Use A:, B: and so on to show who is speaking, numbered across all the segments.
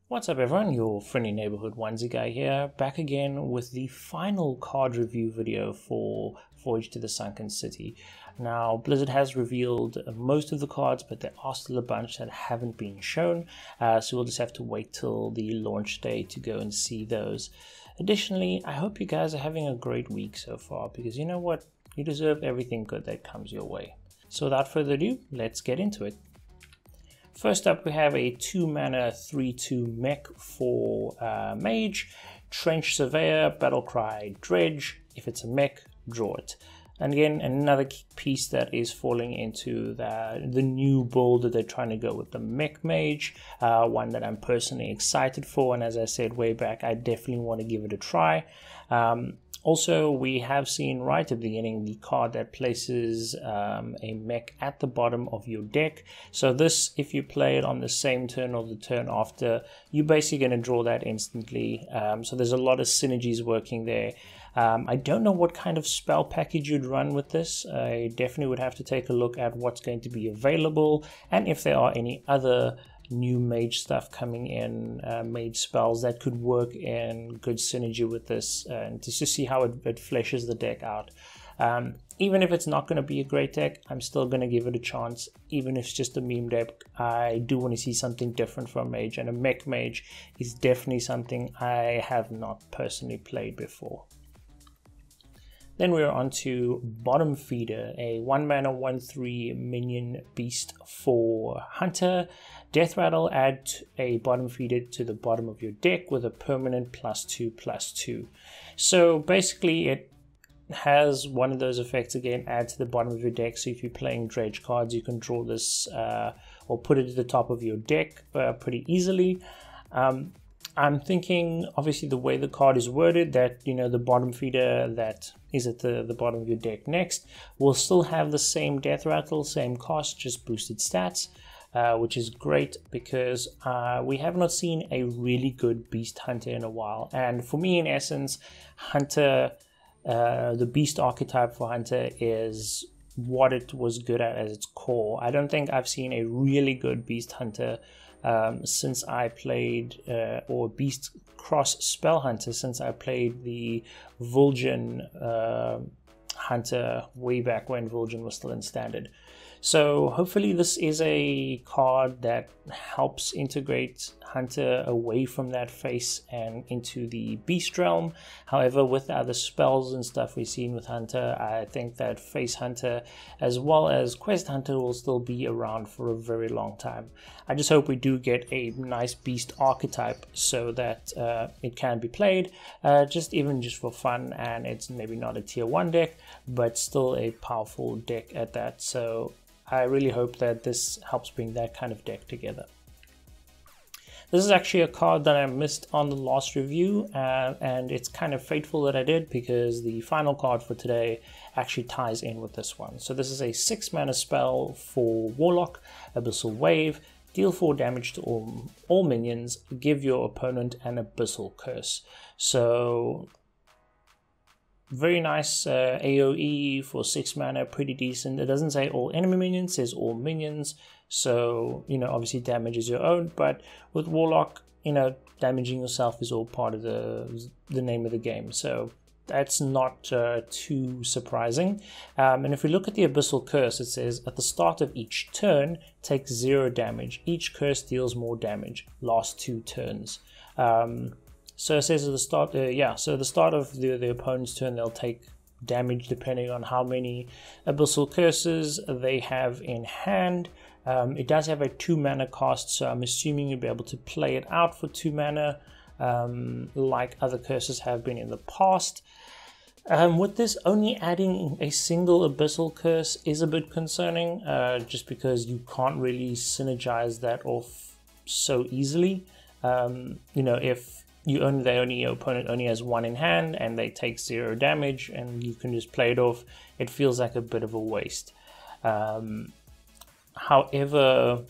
A: What's up everyone, your friendly neighborhood onesie guy here, back again with the final card review video for Voyage to the Sunken City. Now, Blizzard has revealed most of the cards, but there are still a bunch that haven't been shown, so we'll just have to wait till the launch day to go and see those. Additionally, I hope you guys are having a great week so far, because you know what? You deserve everything good that comes your way. So without further ado, let's get into it. First up, we have a 2-mana 3/2 mech for Mage, Trench Surveyor, Battlecry, Dredge. If it's a mech, draw it. And again, another piece that is falling into the new build that they're trying to go with, the Mech Mage, one that I'm personally excited for, and as I said way back, I definitely want to give it a try. Also, we have seen right at the beginning the card that places a mech at the bottom of your deck. So this, if you play it on the same turn or the turn after, you're basically going to draw that instantly. So there's a lot of synergies working there. I don't know what kind of spell package you'd run with this. I definitely would have to take a look at what's going to be available and if there are any other new mage stuff coming in, mage spells that could work in good synergy with this, and just to see how it fleshes the deck out. Even if it's not going to be a great deck, I'm still going to give it a chance. Even if it's just a meme deck, I do want to see something different from mage, and a mech mage is definitely something I have not personally played before. Then we're on to Bottom Feeder, a 1-mana 1/3 minion beast for Hunter. Death Rattle, add a Bottom Feeder to the bottom of your deck with a permanent +2/+2. So basically it has one of those effects again, add to the bottom of your deck. So if you're playing Dredge cards, you can draw this or put it at the top of your deck pretty easily. I'm thinking, obviously, the way the card is worded, that, you know, the bottom feeder that is at the bottom of your deck next will still have the same death rattle, same cost, just boosted stats, which is great because we have not seen a really good beast hunter in a while. And for me, in essence, hunter, the beast archetype for hunter is what it was good at as its core. I don't think I've seen a really good beast hunter since I played, or beast cross spell hunter, since I played the Vulcan hunter way back when Vulcan was still in standard. So hopefully this is a card that helps integrate Hunter away from that face and into the beast realm. However, with the other spells and stuff we've seen with Hunter, I think that face Hunter as well as quest Hunter will still be around for a very long time. I just hope we do get a nice beast archetype so that it can be played just for fun, and it's maybe not a tier 1 deck, but still a powerful deck at that. So I really hope that this helps bring that kind of deck together. This is actually a card that I missed on the last review, and it's kind of fateful that I did because the final card for today actually ties in with this one. So this is a 6-mana spell for Warlock, Abyssal Wave. Deal 4 damage to all minions, give your opponent an Abyssal Curse. So very nice AoE for 6 mana, pretty decent. It doesn't say all enemy minions, it says all minions. So, you know, obviously damage is your own, but with Warlock, you know, damaging yourself is all part of the name of the game. So that's not too surprising. And if we look at the Abyssal Curse, it says at the start of each turn, take 0 damage. Each curse deals more damage. Last 2 turns. So it says at the start, so the start of the opponent's turn, they'll take damage depending on how many Abyssal Curses they have in hand. It does have a 2-mana cost, so I'm assuming you'll be able to play it out for 2 mana, like other curses have been in the past. With this, only adding a single Abyssal Curse is a bit concerning, just because you can't really synergize that off so easily. You know, if your opponent only has 1 in hand and they take 0 damage and you can just play it off, it feels like a bit of a waste. However,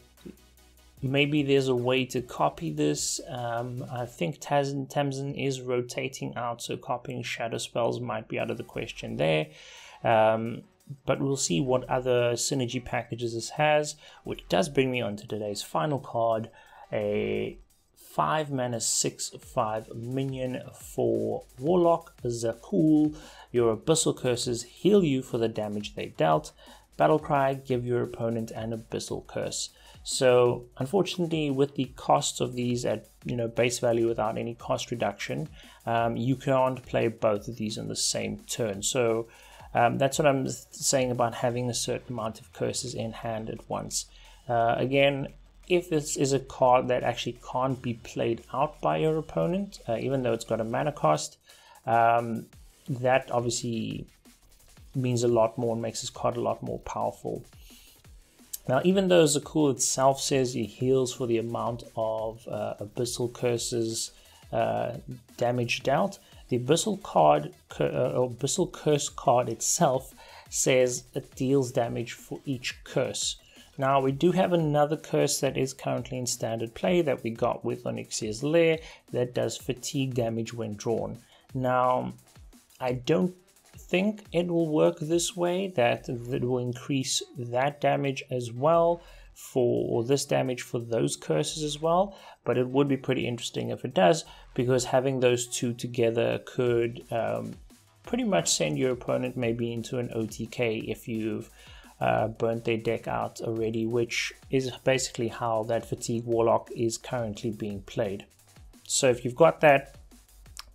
A: maybe there's a way to copy this. I think Tamsin is rotating out, so copying shadow spells might be out of the question there. But we'll see what other synergy packages this has, which does bring me on to today's final card, a 5 mana 6/5 minion for Warlock. Zakul, your Abyssal Curses heal you for the damage they dealt. Battlecry, give your opponent an Abyssal Curse. So unfortunately, with the costs of these at base value without any cost reduction, you can't play both of these on the same turn. So that's what I'm saying about having a certain amount of curses in hand at once. Again, if this is a card that actually can't be played out by your opponent, even though it's got a mana cost, that obviously means a lot more and makes this card a lot more powerful. Now, even though Zakul itself says he heals for the amount of Abyssal Curses damage dealt, the Abyssal Curse card itself says it deals damage for each curse. Now, we do have another curse that is currently in standard play that we got with Onyxia's Lair that does fatigue damage when drawn. Now, I don't think it will work this way, that it will increase that damage as well or this damage for those curses as well, but it would be pretty interesting if it does, because having those two together could pretty much send your opponent maybe into an OTK if you've burnt their deck out already, which is basically how that Fatigue Warlock is currently being played. So if you've got that,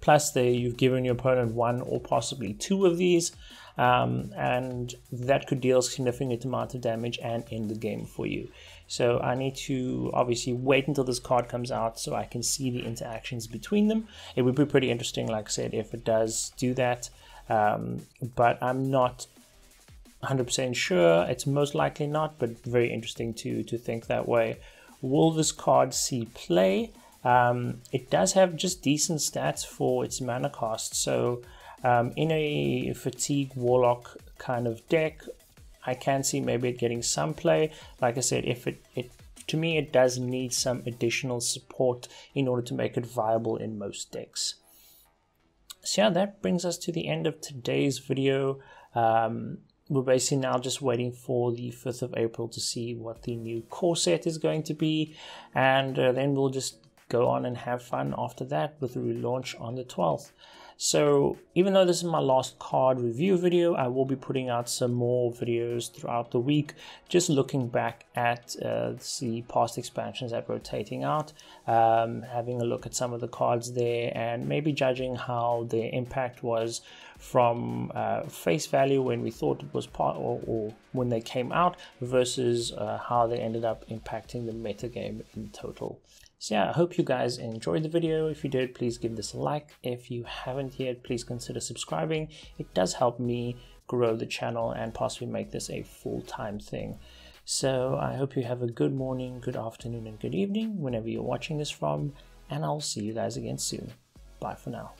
A: plus you've given your opponent one or possibly two of these, and that could deal a significant amount of damage and end the game for you. So I need to obviously wait until this card comes out so I can see the interactions between them. It would be pretty interesting, like I said, if it does do that, but I'm not 100% sure. It's most likely not, but very interesting to think that way. Will this card see play? It does have just decent stats for its mana cost, so in a Fatigue Warlock kind of deck, I can see maybe it getting some play. Like I said, if to me it does need some additional support in order to make it viable in most decks. So yeah, that brings us to the end of today's video. We're basically now just waiting for the 5th of April to see what the new core set is going to be, and then we'll just go on and have fun after that with the relaunch on the 12th. So even though this is my last card review video, I will be putting out some more videos throughout the week, just looking back at the past expansions that rotating out, having a look at some of the cards there, and maybe judging how their impact was from face value when we thought it was part, or when they came out, versus how they ended up impacting the metagame in total. So yeah, I hope you guys enjoyed the video. If you did, please give this a like. If you haven't yet, please consider subscribing. It does help me grow the channel and possibly make this a full-time thing. So I hope you have a good morning, good afternoon, and good evening whenever you're watching this from, and I'll see you guys again soon. Bye for now.